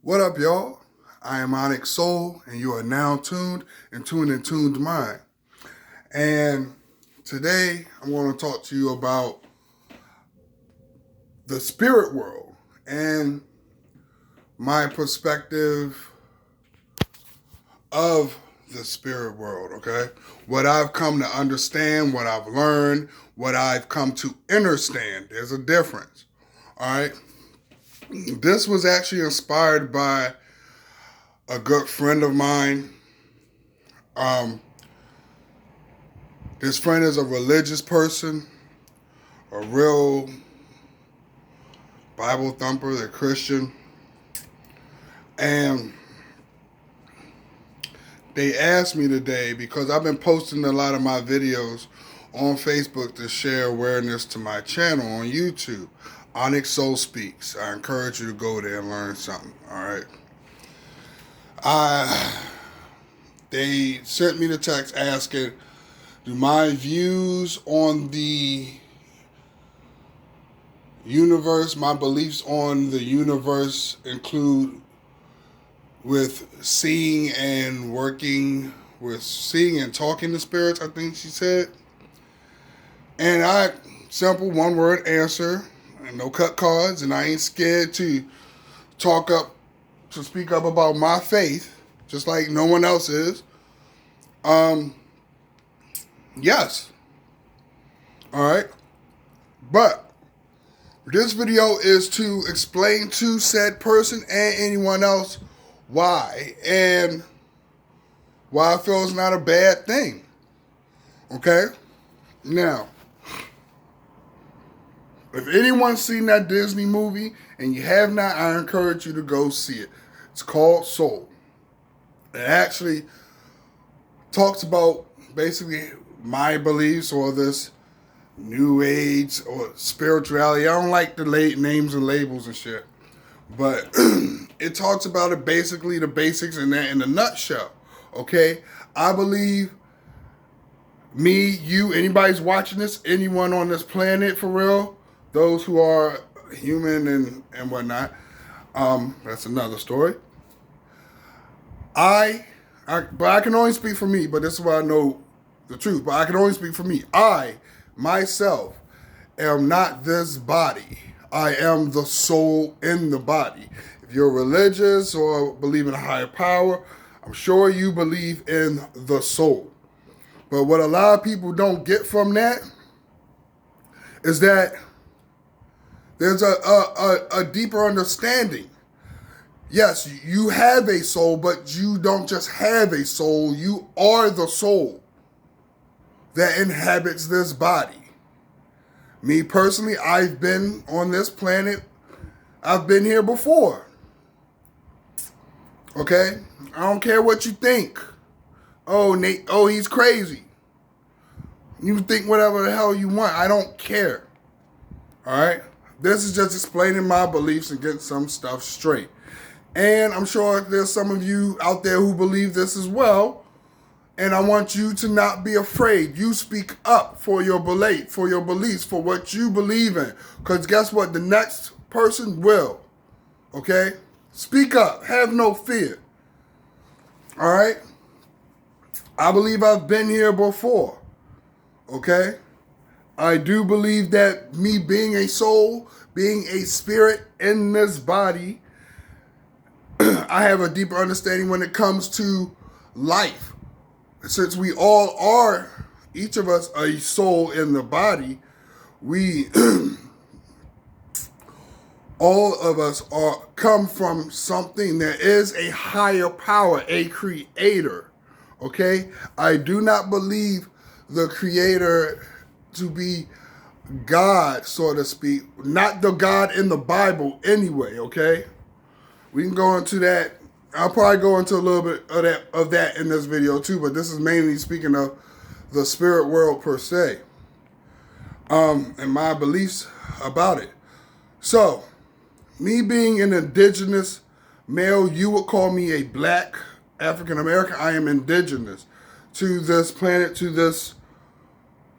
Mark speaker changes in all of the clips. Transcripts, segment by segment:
Speaker 1: What up, y'all? I am Onyx Soul, and you are now tuned and tuned mind. And today, I'm going to talk to you about the spirit world and my perspective of the spirit world, okay? What I've come to understand, what I've learned, what I've come to understand. There's a difference, all right? This was actually inspired by a good friend of mine. Um, this friend is a religious person, a real Bible thumper, they're Christian. And they asked me today, because I've been posting a lot of my videos on Facebook to share awareness to my channel on YouTube, Onyx Soul Speaks. I encourage you to go there and learn something, all right? They sent me the text asking, do my views on the universe, my beliefs on the universe include with seeing and working with seeing and talking to spirits, I think she said. And simple one word answer, and no cut cards, and I ain't scared to speak up about my faith, just like no one else is. Yes. Alright. But this video is to explain to said person and anyone else why, and why I feel it's not a bad thing. Okay? Now, if anyone's seen that Disney movie and you have not, I encourage you to go see it. It's called Soul. It actually talks about basically my beliefs or this new age or spirituality. I don't like the names and labels and shit. But it talks about it basically, the basics in a nutshell. Okay? I believe me, you, anybody's watching this, anyone on this planet for real, those who are human and whatnot, that's another story. But I can only speak for me, but this is why I know the truth. But I can only speak for me. I, myself, am not this body. I am the soul in the body. If you're religious or believe in a higher power, I'm sure you believe in the soul. But what a lot of people don't get from that is that there's a deeper understanding. Yes, you have a soul, but you don't just have a soul. You are the soul that inhabits this body. Me personally, I've been on this planet. I've been here before. Okay? I don't care what you think. Oh, Nate, oh, he's crazy. You think whatever the hell you want. I don't care. All right? This is just explaining my beliefs and getting some stuff straight. And I'm sure there's some of you out there who believe this as well. And I want you to not be afraid. You speak up for your beliefs, for what you believe in. Because guess what? The next person will. Okay? Speak up. Have no fear. All right? I believe I've been here before. Okay? I do believe that me being a soul, being a spirit in this body, I have a deeper understanding when it comes to life. Since we all are, each of us, a soul in the body, we, all of us come from something. There is a higher power, a creator, okay? I do not believe the creator to be God, so to speak. Not the God in the Bible anyway, okay? We can go into that. I'll probably go into a little bit of that in this video too, but this is mainly speaking of the spirit world per se, and my beliefs about it. So, me being an indigenous male, you would call me a black African American. I am indigenous to this planet, to this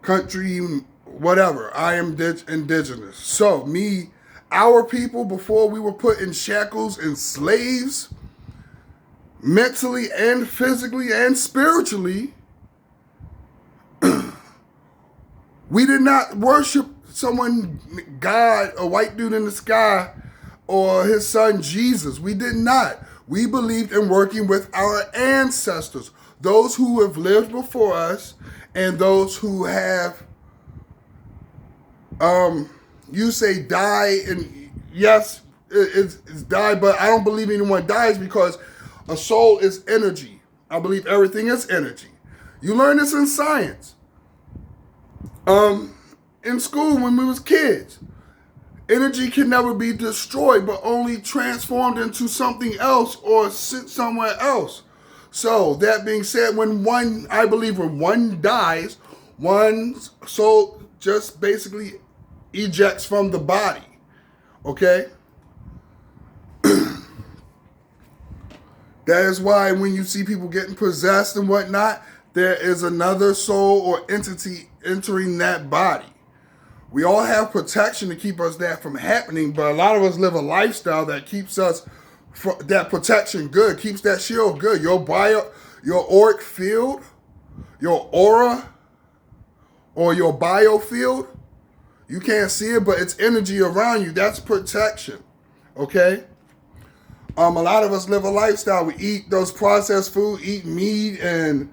Speaker 1: country, whatever. I am indigenous. So, me Our people, before we were put in shackles and slaves, mentally and physically and spiritually, we did not worship someone, God, a white dude in the sky, or his son Jesus. We did not. We believed in working with our ancestors, those who have lived before us, and those who have, you say die, and yes, it's die, but I don't believe anyone dies, because a soul is energy. I believe everything is energy. You learn this in science. In school when we was kids. Energy can never be destroyed, but only transformed into something else or sit somewhere else. So that being said, I believe when one dies, one's soul just basically ejects from the body. Okay? That is why when you see people getting possessed and whatnot, there is another soul or entity entering that body. We all have protection to keep us that from happening, but a lot of us live a lifestyle that keeps us that protection good, keeps that shield good. Your auric field, your aura, or your biofield, you can't see it, but it's energy around you. That's protection. Okay? A lot of us live a lifestyle. We eat those processed food, eat meat, and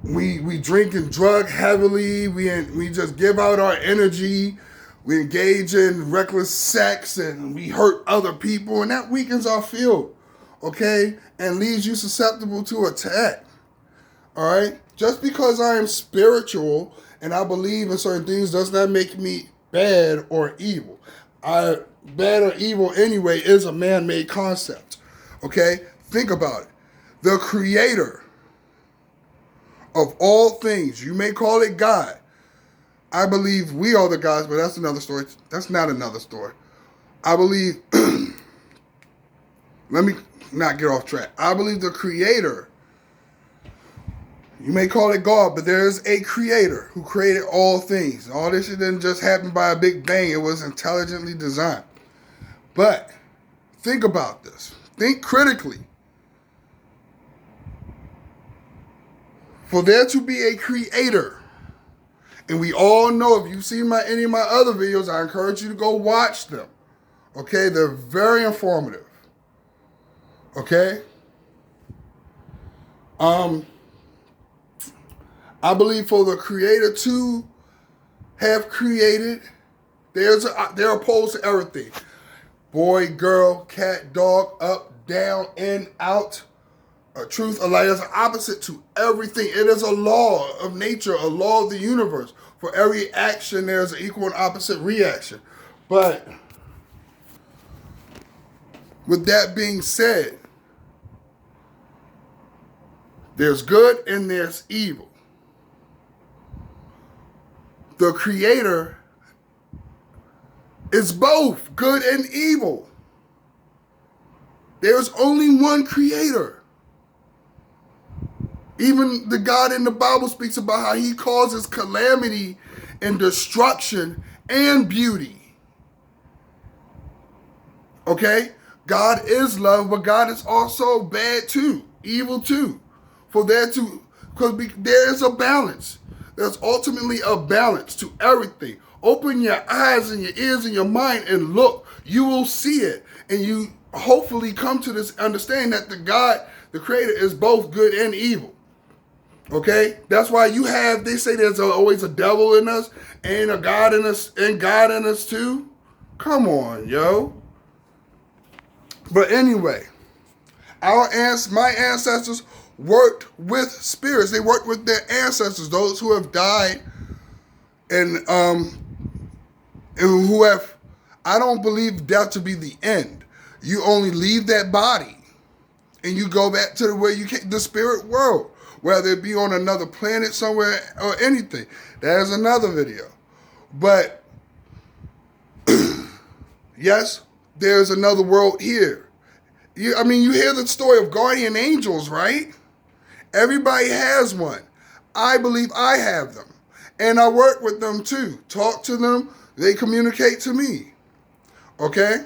Speaker 1: we drink and drug heavily. We just give out our energy. We engage in reckless sex, and we hurt other people, and that weakens our field, okay? And leaves you susceptible to attack, all right? Just because I am spiritual and I believe in certain things does not make me bad or evil. Bad or evil anyway is a man-made concept, okay? Think about it. The creator of all things, you may call it God. I believe we are the gods, but that's another story. That's not another story. I believe, let me not get off track. I believe the creator, you may call it God, but there is a creator who created all things. All this shit didn't just happen by a big bang. It was intelligently designed. But think about this. Think critically. For there to be a creator, and we all know, if you've seen any of my other videos, I encourage you to go watch them. Okay? They're very informative. Okay? I believe for the creator to have created, they're opposed to everything. Boy, girl, cat, dog, up, down, in, out. A truth, a lie. There's an opposite to everything. It is a law of nature, a law of the universe. For every action, there's an equal and opposite reaction. But with that being said, there's good and there's evil. The creator is both good and evil. There's only one creator. Even the God in the Bible speaks about how he causes calamity and destruction and beauty. Okay? God is love, but God is also bad too, evil too. Because there is a balance. There's ultimately a balance to everything. Open your eyes and your ears and your mind and look. You will see it. And you hopefully come to this understanding that the creator, is both good and evil. Okay? That's why they say there's always a devil in us and a God in us and God in us too. Come on, yo. But anyway, my ancestors worked with spirits. They worked with their ancestors, those who have died and who have, I don't believe death to be the end. You only leave that body and you go back to the spirit world. Whether it be on another planet somewhere or anything. That is another video. But, yes, there's another world here. You hear the story of guardian angels, right? Everybody has one. I believe I have them. And I work with them too. Talk to them. They communicate to me. Okay?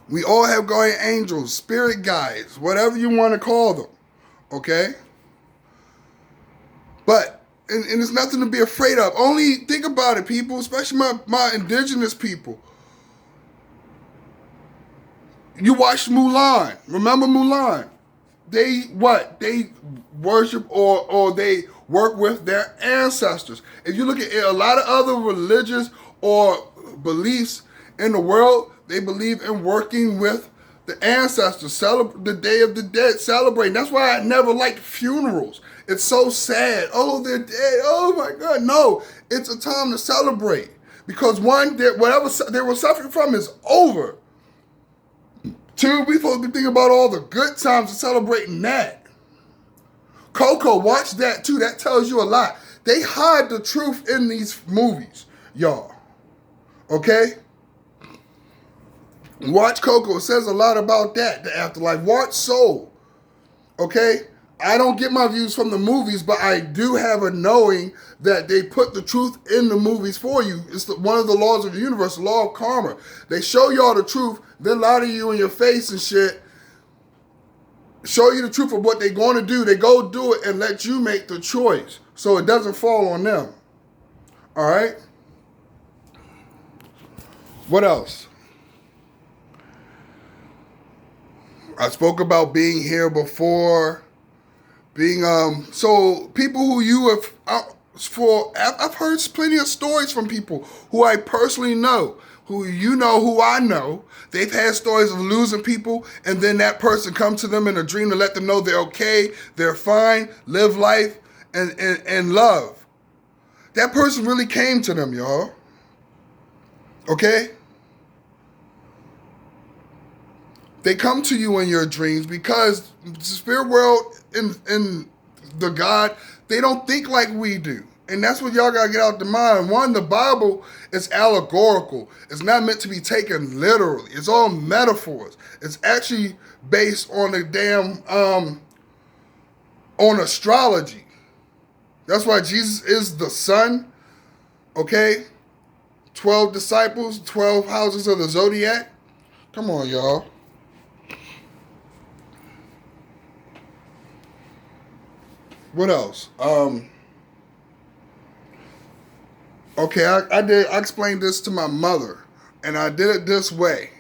Speaker 1: We all have guardian angels, spirit guides, whatever you want to call them. Okay? But, and it's nothing to be afraid of. Only think about it, people, especially my indigenous people. You watched Mulan. Remember Mulan? They worship or they work with their ancestors. If you look at a lot of other religious or beliefs in the world, they believe in working with the ancestors, the Day of the Dead, celebrating. That's why I never liked funerals. It's so sad. Oh, they're dead. Oh my God. No, it's a time to celebrate. Because one, whatever they were suffering from is over. Two, we supposed to be thinking about all the good times and celebrating that. Coco, watch that too. That tells you a lot. They hide the truth in these movies, y'all. Okay? Watch Coco. It says a lot about that, the afterlife. Watch Soul. Okay? I don't get my views from the movies, but I do have a knowing that they put the truth in the movies for you. It's one of the laws of the universe, the law of karma. They show y'all the truth, then lie to you in your face and shit. Show you the truth of what they're going to do. They go do it and let you make the choice so it doesn't fall on them. All right? What else? I spoke about being here before. Being so people who you have I've heard plenty of stories from people who I personally know, who I know. They've had stories of losing people, and then that person comes to them in a dream to let them know they're okay, they're fine, live life, and love. That person really came to them, y'all. Okay? They come to you in your dreams because the spirit world and the God, they don't think like we do. And that's what y'all got to get out the mind. One, the Bible is allegorical. It's not meant to be taken literally. It's all metaphors. It's actually based on the on astrology. That's why Jesus is the sun, okay? 12 disciples, 12 houses of the zodiac. Come on, y'all. What else? Okay, I explained this to my mother, and I did it this way.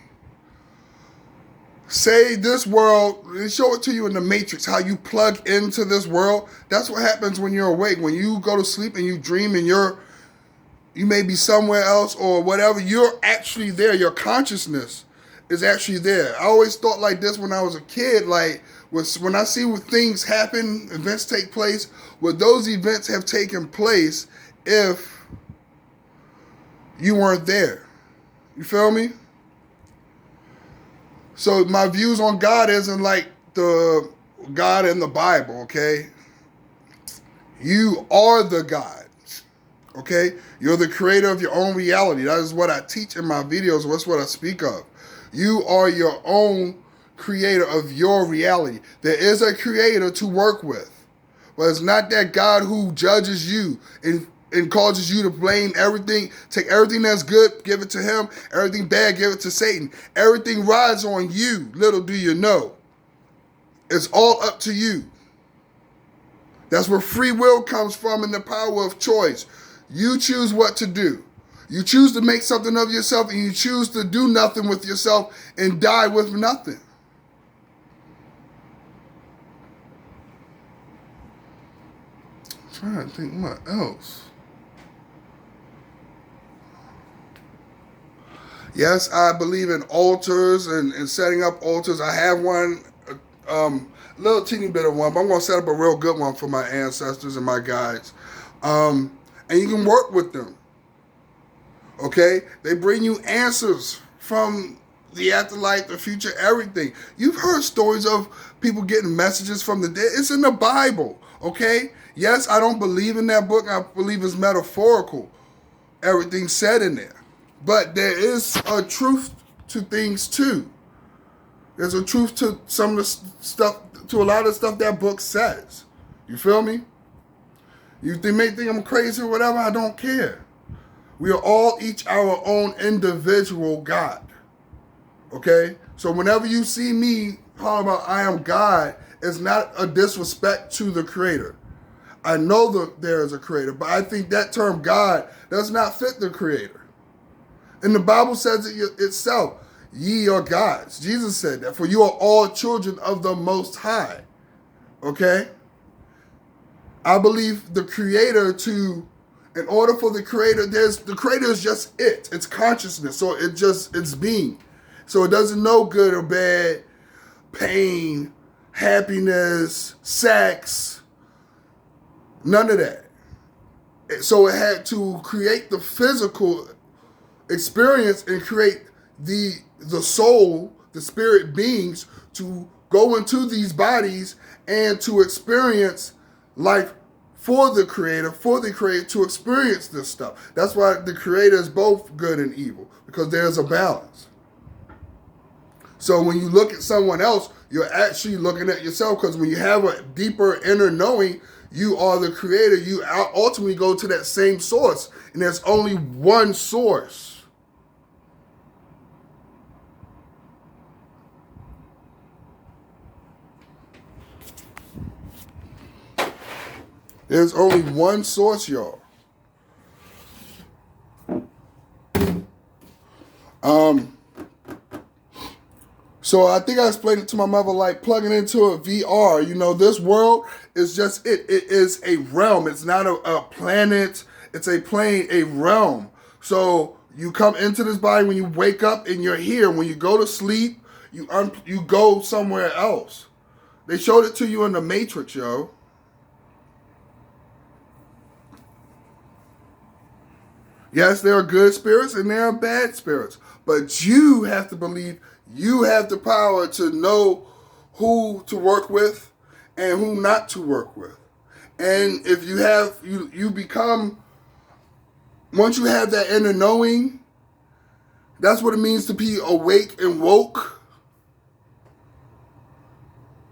Speaker 1: Say this world, they show it to you in the Matrix, how you plug into this world. That's what happens when you're awake. When you go to sleep and you dream and you may be somewhere else or whatever, you're actually there. Your consciousness is actually there. I always thought like this when I was a kid, like when I see what things happen, events take place, would those events have taken place if you weren't there? You feel me? So my views on God isn't like the God in the Bible, okay? You are the God, okay? You're the creator of your own reality. That is what I teach in my videos. That's what I speak of. You are your own creator of your reality. There is a creator to work with, but it's not that God who judges you and causes you to blame everything. Take everything that's good, give it to him. Everything bad, give it to Satan. Everything rides on you. Little do you know. It's all up to you. That's where free will comes from and the power of choice. You choose what to do. You choose to make something of yourself, and you choose to do nothing with yourself and die with nothing. I'm trying to think what else. Yes, I believe in altars and setting up altars. I have one, a little teeny bit of one, but I'm going to set up a real good one for my ancestors and my guides. And you can work with them. Okay? They bring you answers from the afterlife, the future, everything. You've heard stories of people getting messages from the dead. It's in the Bible. Okay? Yes, I don't believe in that book. I believe it's metaphorical. Everything's said in there. But there is a truth to things too. There's a truth to some of the stuff, to a lot of the stuff that book says. You feel me? They may think I'm crazy or whatever, I don't care. We are all each our own individual God. Okay? So whenever you see me talking about I am God, it's not a disrespect to the Creator. I know that there is a Creator, but I think that term God does not fit the Creator. And the Bible says it itself, ye are gods. Jesus said that, for you are all children of the Most High. Okay? I believe the Creator in order for the Creator, the Creator is just it. It's consciousness. So it's being. So it doesn't know good or bad, pain, happiness, sex, none of that. So it had to create the physical experience and create the soul, the spirit beings to go into these bodies and to experience life for the Creator to experience this stuff. That's why the Creator is both good and evil, because there's a balance. So when you look at someone else, you're actually looking at yourself, because when you have a deeper inner knowing, you are the Creator. You ultimately go to that same source, and there's only one source. There's only one source, y'all. So I think I explained it to my mother like plugging into a VR. You know, this world is just it. It is a realm. It's not a planet. It's a plane, a realm. So you come into this body when you wake up and you're here. When you go to sleep, you go somewhere else. They showed it to you in the Matrix, yo. Yes, there are good spirits and there are bad spirits. But you have to believe you have the power to know who to work with and who not to work with. And if you have, you become, once you have that inner knowing, that's what it means to be awake and woke.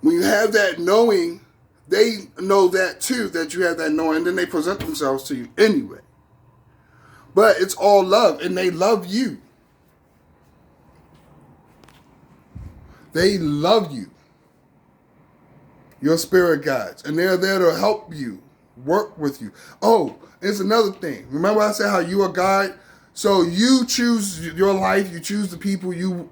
Speaker 1: When you have that knowing, they know that too, that you have that knowing, and then they present themselves to you anyway. But it's all love, and they love you. They love you. Your spirit guides. And they're there to help you, work with you. Oh, it's another thing. Remember I said how you are God? So you choose your life. You choose the people you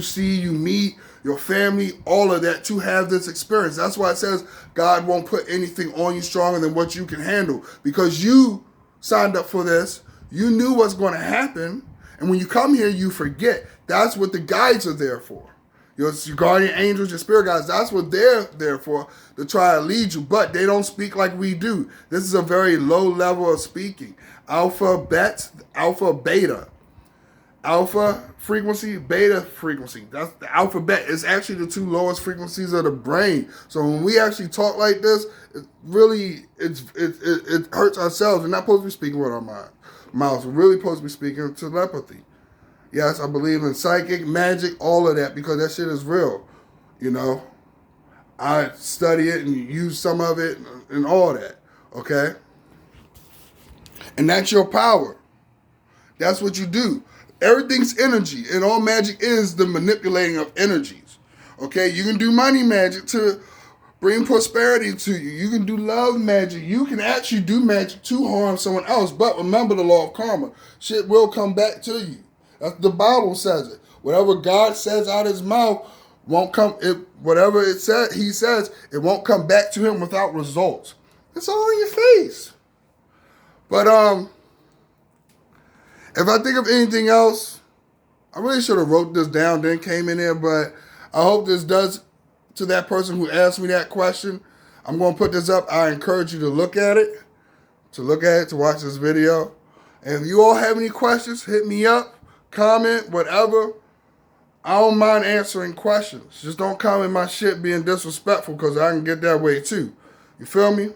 Speaker 1: see, you meet, your family, all of that to have this experience. That's why it says God won't put anything on you stronger than what you can handle. Because you signed up for this. You knew what's going to happen. And when you come here, you forget. That's what the guides are there for. Your guardian angels, your spirit guides, that's what they're there for, to try to lead you. But they don't speak like we do. This is a very low level of speaking. Alpha, beta. Alpha frequency, beta frequency. That's the alphabet. It's actually the two lowest frequencies of the brain. So when we actually talk like this, it really, it hurts ourselves. We're not supposed to be speaking with our mouths. We're really supposed to be speaking telepathy. Yes, I believe in psychic, magic, all of that, because that shit is real. You know, I study it and use some of it and all that. Okay? And that's your power. That's what you do. Everything's energy, and all magic is the manipulating of energies. Okay? You can do money magic to bring prosperity to you. You can do love magic. You can actually do magic to harm someone else. But remember the law of karma. Shit will come back to you. The Bible says it. Whatever God says out of his mouth won't come. Whatever he says, it won't come back to him without results. It's all in your face. But if I think of anything else, I really should have wrote this down, then came in here. But I hope this does to that person who asked me that question. I'm going to put this up. I encourage you to look at it, to watch this video. And if you all have any questions, hit me up. Comment, whatever. I don't mind answering questions. Just don't comment my shit being disrespectful, because I can get that way too. You feel me?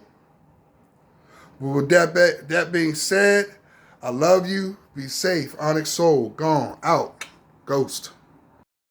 Speaker 1: But with that being said, I love you. Be safe. Onyx Soul, gone, out. Ghost.